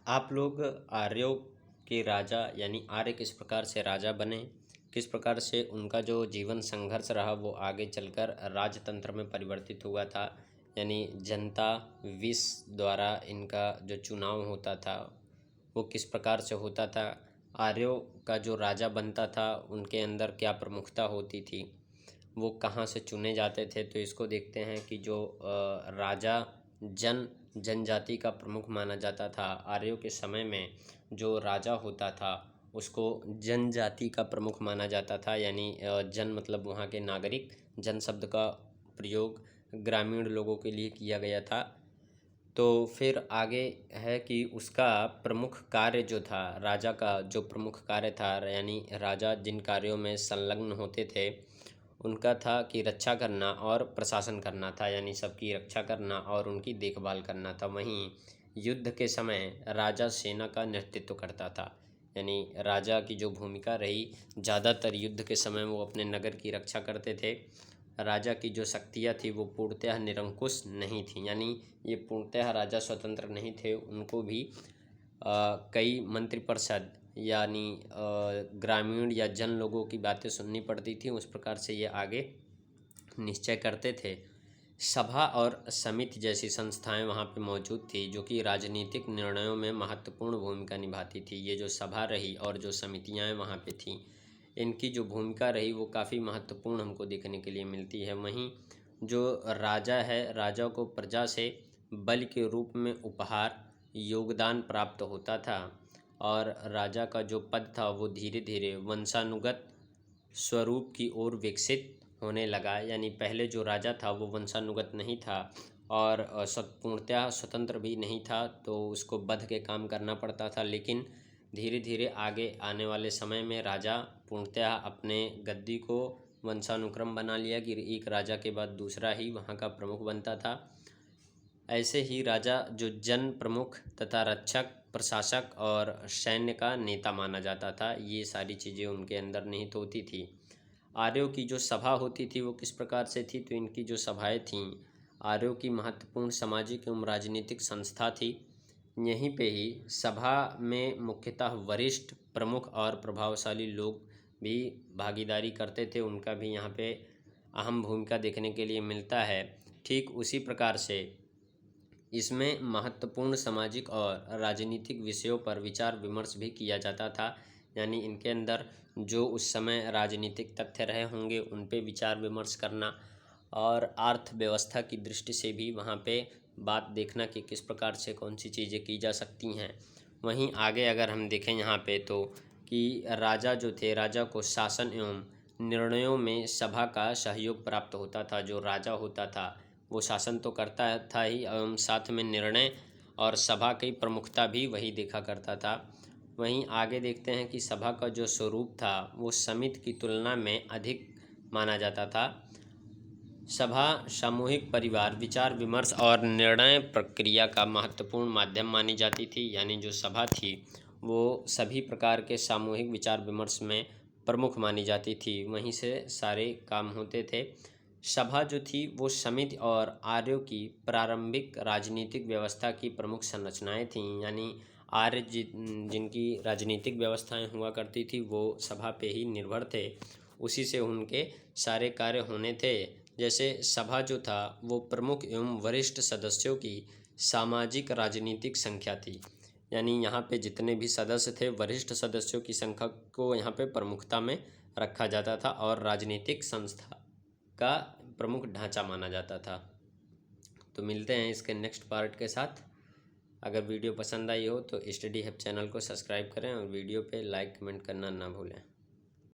आप लोग आर्यों के राजा यानी आर्य किस प्रकार से राजा बने, किस प्रकार से उनका जो जीवन संघर्ष रहा वो आगे चलकर राजतंत्र में परिवर्तित हुआ था। यानी जनता विस द्वारा इनका जो चुनाव होता था वो किस प्रकार से होता था, आर्यों का जो राजा बनता था उनके अंदर क्या प्रमुखता होती थी, वो कहाँ से चुने जाते थे। तो इसको देखते हैं कि जो राजा जनजाति का प्रमुख माना जाता था। आर्यों के समय में जो राजा होता था उसको जनजाति का प्रमुख माना जाता था। यानी जन मतलब वहाँ के नागरिक, जन शब्द का प्रयोग ग्रामीण लोगों के लिए किया गया था। तो फिर आगे है कि उसका प्रमुख कार्य जो था, राजा का जो प्रमुख कार्य था, यानी राजा जिन कार्यों में संलग्न होते थे उनका था कि रक्षा करना और प्रशासन करना था। यानी सबकी रक्षा करना और उनकी देखभाल करना था। वहीं युद्ध के समय राजा सेना का नेतृत्व करता था। यानी राजा की जो भूमिका रही, ज़्यादातर युद्ध के समय वो अपने नगर की रक्षा करते थे। राजा की जो शक्तियाँ थी वो पूर्णतः निरंकुश नहीं थी। यानी ये पूर्णतः राजा स्वतंत्र नहीं थे, उनको भी कई मंत्रिपरिषद यानी ग्रामीण या जन लोगों की बातें सुननी पड़ती थी। उस प्रकार से ये आगे निश्चय करते थे। सभा और समिति जैसी संस्थाएं वहाँ पे मौजूद थी जो कि राजनीतिक निर्णयों में महत्वपूर्ण भूमिका निभाती थी। ये जो सभा रही और जो समितियां वहाँ पे थीं, इनकी जो भूमिका रही वो काफ़ी महत्वपूर्ण हमको देखने के लिए मिलती है। वहीं जो राजा है, राजा को प्रजा से बल के रूप में उपहार योगदान प्राप्त होता था और राजा का जो पद था वो धीरे धीरे वंशानुगत स्वरूप की ओर विकसित होने लगा। यानी पहले जो राजा था वो वंशानुगत नहीं था और पूर्णतः स्वतंत्र भी नहीं था, तो उसको वध के काम करना पड़ता था। लेकिन धीरे धीरे आगे आने वाले समय में राजा पूर्णतः अपने गद्दी को वंशानुक्रम बना लिया कि एक राजा के बाद दूसरा ही वहाँ का प्रमुख बनता था। ऐसे ही राजा जो जन प्रमुख तथा रक्षक, प्रशासक और सैन्य का नेता माना जाता था, ये सारी चीज़ें उनके अंदर निहित होती थी। आर्यों की जो सभा होती थी वो किस प्रकार से थी, तो इनकी जो सभाएं थीं, आर्यों की महत्वपूर्ण सामाजिक एवं राजनीतिक संस्था थी। यहीं पे ही सभा में मुख्यतः वरिष्ठ, प्रमुख और प्रभावशाली लोग भी भागीदारी करते थे। उनका भी यहाँ पे अहम भूमिका देखने के लिए मिलता है। ठीक उसी प्रकार से इसमें महत्वपूर्ण सामाजिक और राजनीतिक विषयों पर विचार विमर्श भी किया जाता था। यानी इनके अंदर जो उस समय राजनीतिक तथ्य रहे होंगे उन पे विचार विमर्श करना और अर्थव्यवस्था की दृष्टि से भी वहाँ पे बात देखना कि किस प्रकार से कौन सी चीज़ें की जा सकती हैं। वहीं आगे अगर हम देखें यहाँ पे तो कि राजा जो थे, राजा को शासन एवं निर्णयों में सभा का सहयोग प्राप्त होता था। जो राजा होता था वो शासन तो करता था ही एवं साथ में निर्णय और सभा की प्रमुखता भी वही देखा करता था। वहीं आगे देखते हैं कि सभा का जो स्वरूप था वो समिति की तुलना में अधिक माना जाता था। सभा सामूहिक परिवार, विचार विमर्श और निर्णय प्रक्रिया का महत्वपूर्ण माध्यम मानी जाती थी। यानी जो सभा थी वो सभी प्रकार के सामूहिक विचार विमर्श में प्रमुख मानी जाती थी, वहीं से सारे काम होते थे। सभा जो थी वो समिति और आर्यों की प्रारंभिक राजनीतिक व्यवस्था की प्रमुख संरचनाएं थीं। यानी आर्य जिनकी राजनीतिक व्यवस्थाएं हुआ करती थी वो सभा पे ही निर्भर थे, उसी से उनके सारे कार्य होने थे। जैसे सभा जो था वो प्रमुख एवं वरिष्ठ सदस्यों की सामाजिक राजनीतिक संख्या थी। यानी यहाँ पे जितने भी सदस्य थे, वरिष्ठ सदस्यों की संख्या को यहाँ पे प्रमुखता में रखा जाता था और राजनीतिक संस्था का प्रमुख ढांचा माना जाता था। तो मिलते हैं इसके नेक्स्ट पार्ट के साथ। अगर वीडियो पसंद आई हो तो स्टडी हब चैनल को सब्सक्राइब करें और वीडियो पे लाइक कमेंट करना ना भूलें।